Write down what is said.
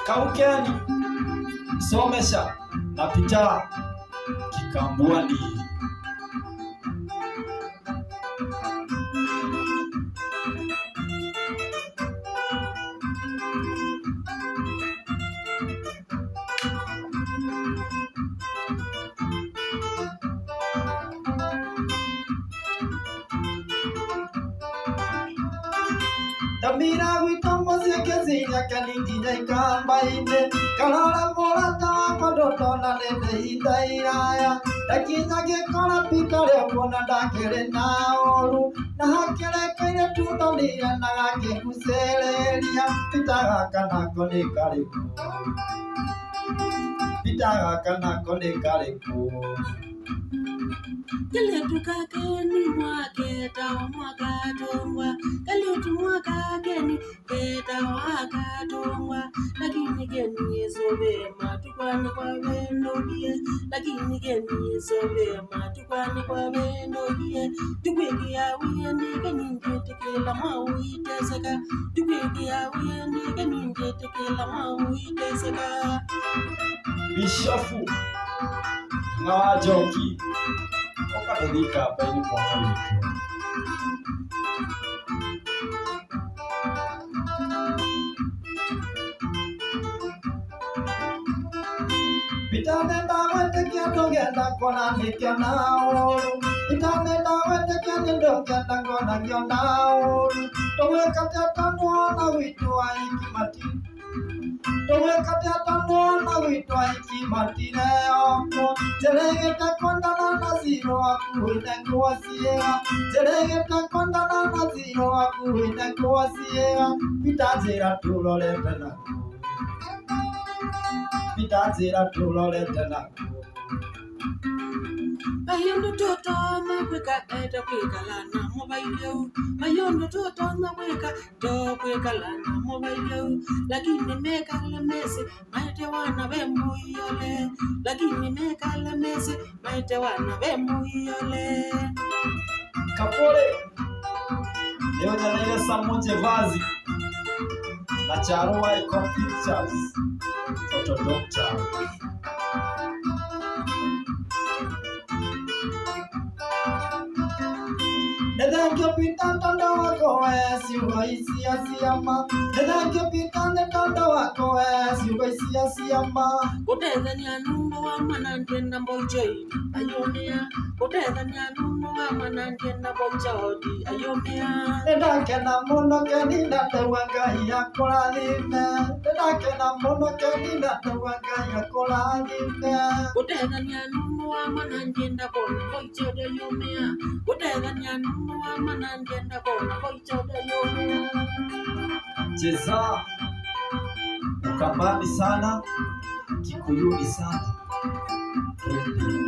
Kaukeni somesha na Peter Kikambwani. Damira witomoze kezinya kalingi naikambaine kalala morata padotona nende hindairaya dakinya gekora pikale bona dakere naoru na hakere kaire tutonira na gake kuseleria pitaka nako ne kariku pitaka nako ne kariku kale tukake ni mwake ta mwaka tongwa kale tumwaka ni keta mwaka tongwa lakini geni sobe matukwane kwa wendo die lakini geni sobe matukwane kwa wendo die tukweki ya wiendi kaninje tekela mauiteseka tukweki ya wiendi kaninje tekela mauiteseka Bishofu Ngawajoki okadhika baini kwa wetu Pitanenda wete kia togenda kona nikia naoru Pitanenda wete kia nindogenda kona nio naoru Towe katia tanwana witu wa ikimati Towe katia tanwana witu wa ikimati neoko Jeregete kondana na ziro wakuhine kuwasiega Jeregete kondana na ziro wakuhine kuwasiega Pitanjira tulolete na Pitanjira tulolete na Mayondo toto makweka eta kwekalana mobaileu Mayondo toto makweka to kwekalana mobaileu Lakini mekala mese maite wana bembuyole Lakini mekala mese maite wana bembuyole Kapole leo jana ile Samonje vazi na Charua Eco Pictures Photo Doctor Nedangyo pitanda wako esi ugaisi asiyama Nedangyo pitanda tanda wako esi ugaisi asiyama Kutethania nungu wa manantenda mboichoi ayomea Kutethania nungu wa manantenda mboichoi ayomea Nedakena muno kenina tewanga ya kulathime Nedakena muno kenina tewanga ya kulathime Kutethania nungu wa manantenda mboichoi ayomea Kutethania nungu wa manantenda mboichoi ayomea Cheza Ukambani sana Kikuyuni sana Twende